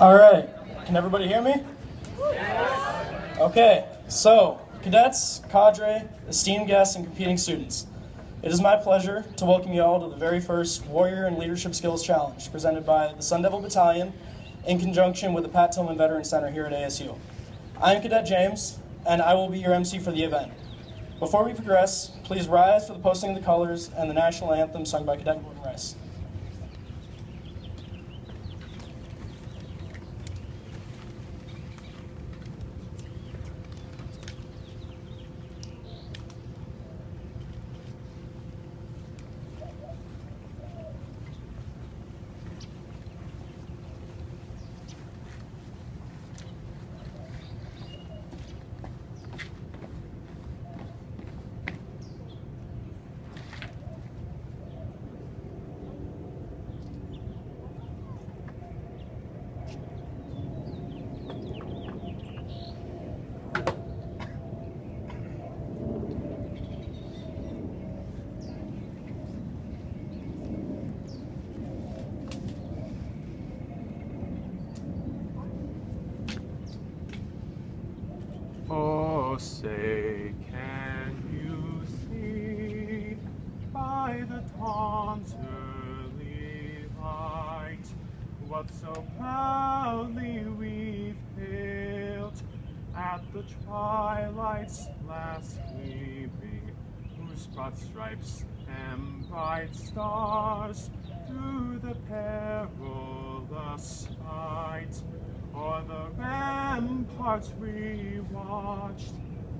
All right, can everybody hear me? Okay, so cadets, cadre, esteemed guests, and competing students, it is my pleasure to welcome you all to the very first Warrior and Leadership Skills Challenge presented by the Sun Devil Battalion in conjunction with the Pat Tillman Veterans Center here at ASU. I am Cadet James, and I will be your MC for the event. Before we progress, please rise for the posting of the colors and the national anthem sung by Cadet Gordon Rice. Oh, say, can you see by the dawn's early light what so proudly we've hailed at the twilight's last gleaming, whose broad stripes and bright stars through the perilous fight o'er the ramparts we watched,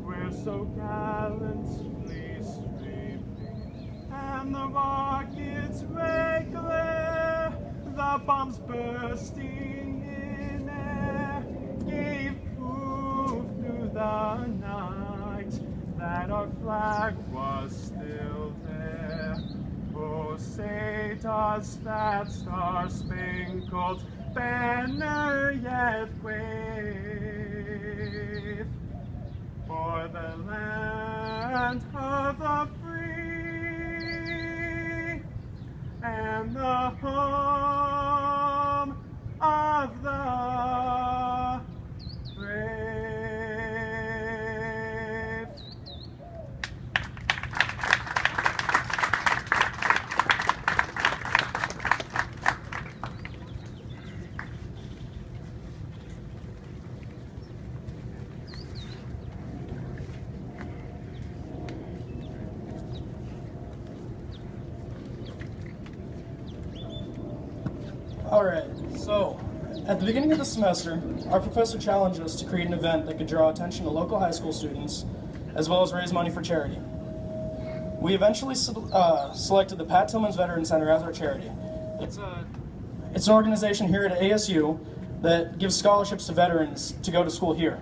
where so gallantly streaming, and the rockets' red glare, the bombs bursting in air, gave proof through the night that our flag was still there. Oh, say does that star-spangled banner yet wave for the land of the free and the home of the brave. All right, so at the beginning of the semester, our professor challenged us to create an event that could draw attention to local high school students, as well as raise money for charity. We eventually selected the Pat Tillman Veterans Center as our charity. It's an organization here at ASU that gives scholarships to veterans to go to school here.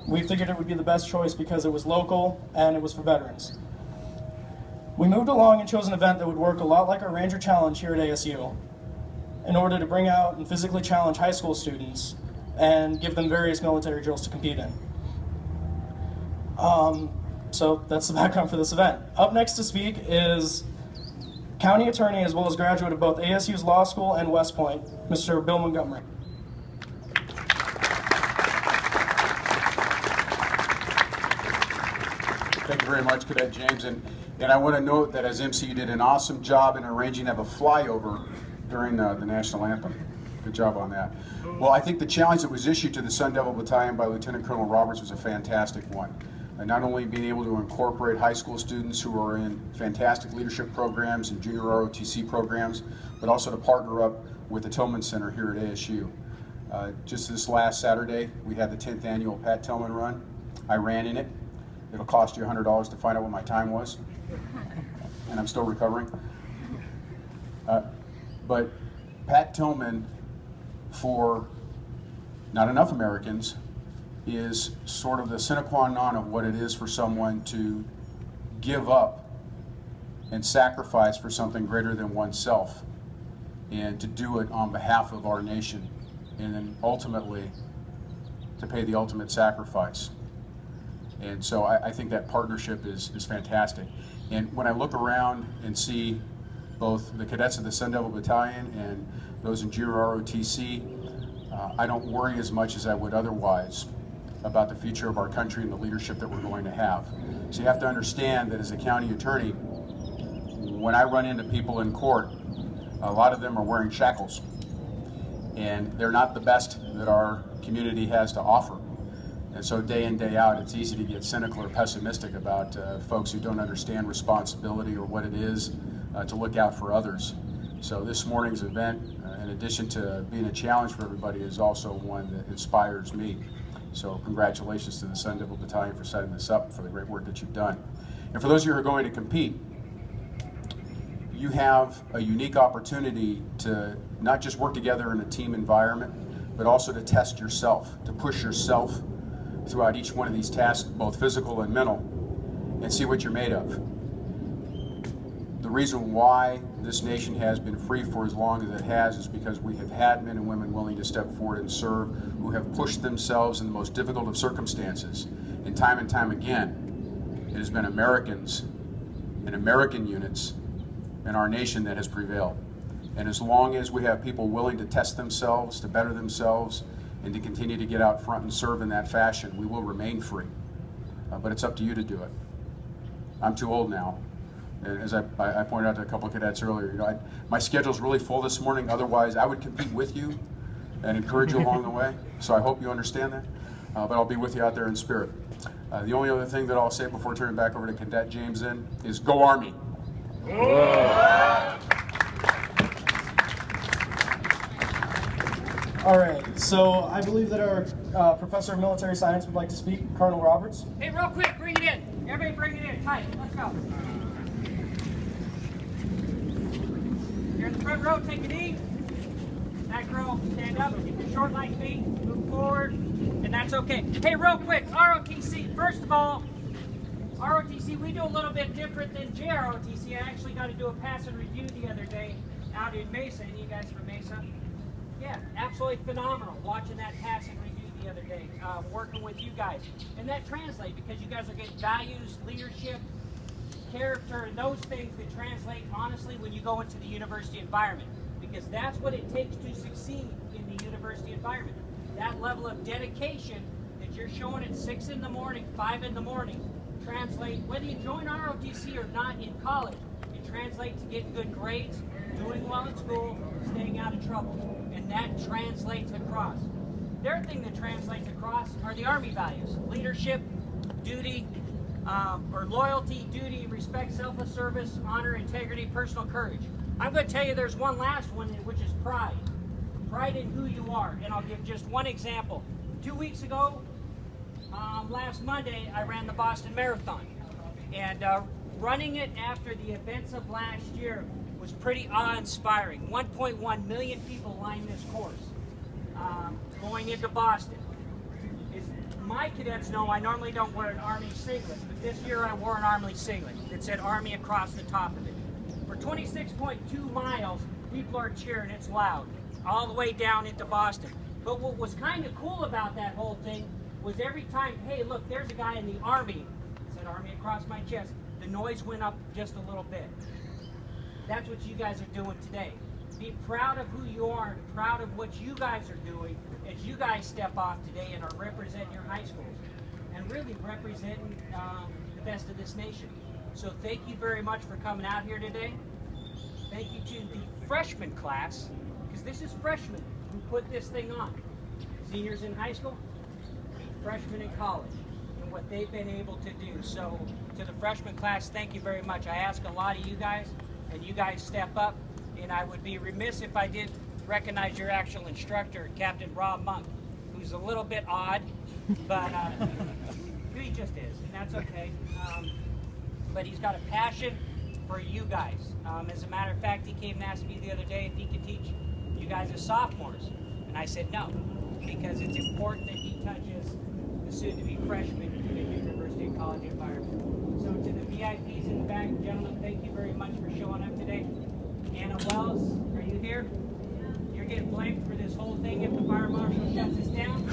We figured it would be the best choice because it was local and it was for veterans. We moved along and chose an event that would work a lot like our Ranger Challenge here at ASU, in order to bring out and physically challenge high school students and give them various military drills to compete in. So that's the background for this event. Up next to speak is County Attorney as well as graduate of both ASU's Law School and West Point, Mr. Bill Montgomery. Thank you very much, Cadet James. And I want to note that as MC, you did an awesome job in arranging to have a flyover during the national anthem. Good job on that. Well, I think the challenge that was issued to the Sun Devil Battalion by Lieutenant Colonel Roberts was a fantastic one. And not only being able to incorporate high school students who are in fantastic leadership programs and junior ROTC programs, but also to partner up with the Tillman Center here at ASU. Just this last Saturday, we had the 10th annual Pat Tillman Run. I ran in it. It'll cost you $100 to find out what my time was. And I'm still recovering. But Pat Tillman, for not enough Americans, is sort of the sine qua non of what it is for someone to give up and sacrifice for something greater than oneself, and to do it on behalf of our nation, and then ultimately to pay the ultimate sacrifice. And so I think that partnership is fantastic. And when I look around and see both the cadets of the Sun Devil Battalion and those in junior ROTC, I don't worry as much as I would otherwise about the future of our country and the leadership that we're going to have. So you have to understand that as a county attorney, when I run into people in court, a lot of them are wearing shackles, and they're not the best that our community has to offer. And so day in, day out, it's easy to get cynical or pessimistic about folks who don't understand responsibility or what it is to look out for others. So this morning's event, in addition to being a challenge for everybody, is also one that inspires me. So congratulations to the Sun Devil Battalion for setting this up, for the great work that you've done. And for those of you who are going to compete, you have a unique opportunity to not just work together in a team environment, but also to test yourself, to push yourself throughout each one of these tasks, both physical and mental, and see what you're made of. The reason why this nation has been free for as long as it has is because we have had men and women willing to step forward and serve, who have pushed themselves in the most difficult of circumstances. And time again, it has been Americans and American units in our nation that has prevailed. And as long as we have people willing to test themselves, to better themselves, and to continue to get out front and serve in that fashion, we will remain free. But it's up to you to do it. I'm too old now. And as I pointed out to a couple of cadets earlier, you know, my schedule's really full this morning. Otherwise, I would compete with you and encourage you along the way. So I hope you understand that. But I'll be with you out there in spirit. The only other thing that I'll say before turning back over to Cadet James is go Army. All right, so I believe that our professor of military science would like to speak, Colonel Roberts. Hey, real quick, bring it in. Everybody bring it in, tight. Let's go. You're in the front row, take a knee. Back row, stand up, keep your short like me, move forward, and that's okay. Hey, real quick, ROTC, first of all, ROTC, we do a little bit different than JROTC. I actually got to do a pass and review the other day out in Mesa. Any of you guys from Mesa? Yeah, absolutely phenomenal watching that pass and review the other day, working with you guys. And that translates because you guys are getting values, leadership, character, and those things that translate honestly when you go into the university environment. Because that's what it takes to succeed in the university environment. That level of dedication that you're showing at 6 in the morning, 5 in the morning, translate, whether you join ROTC or not in college, it translates to getting good grades, doing well in school, staying out of trouble. And that translates across. The other thing that translates across are the Army values: leadership, duty, or loyalty, duty, respect, selfless service, honor, integrity, personal courage. I'm going to tell you there's one last one, which is pride. Pride in who you are. And I'll give just one example. 2 weeks ago, last Monday, I ran the Boston Marathon. And running it after the events of last year was pretty awe-inspiring. 1.1 million people lined this course going into Boston. As my cadets know, I normally don't wear an Army singlet, but this year I wore an Army singlet. It said Army across the top of it. For 26.2 miles, people are cheering. It's loud, all the way down into Boston. But what was kind of cool about that whole thing was every time, hey, look, there's a guy in the Army. It said Army across my chest. The noise went up just a little bit. That's what you guys are doing today. Be proud of who you are and proud of what you guys are doing as you guys step off today and are representing your high schools and really representing the best of this nation. So thank you very much for coming out here today. Thank you to the freshman class, because this is freshmen who put this thing on. Seniors in high school, freshmen in college, and what they've been able to do. So to the freshman class, thank you very much. I ask a lot of you guys, and you guys step up, and I would be remiss if I didn't recognize your actual instructor, Captain Rob Monk, who's a little bit odd, but he just is, and that's okay. But he's got a passion for you guys. As a matter of fact, he came and asked me the other day if he could teach you guys as sophomores, and I said no, because it's important that he touches the soon-to-be freshmen in the university and college environment. So to the VIPs in the back, gentlemen, thank you very much for showing up today. Anna Wells, are you here? You're getting blamed for this whole thing if the fire marshal shuts us down.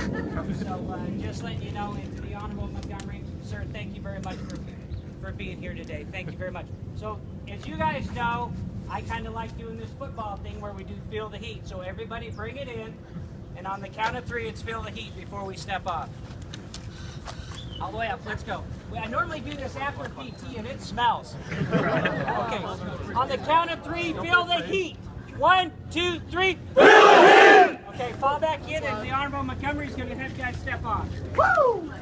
So just letting you know, and to the Honorable Montgomery, sir, thank you very much for being here today. Thank you very much. So as you guys know, I kind of like doing this football thing where we do feel the heat. So everybody bring it in. And on the count of 3, it's feel the heat before we step off. All the way up. Let's go. I normally do this after PT, and it smells. Okay. On the count of 3, feel the heat. 1, 2, 3. Feel the heat! Okay, fall back in, and the Honorable Montgomery is going to have you guys step off. Woo!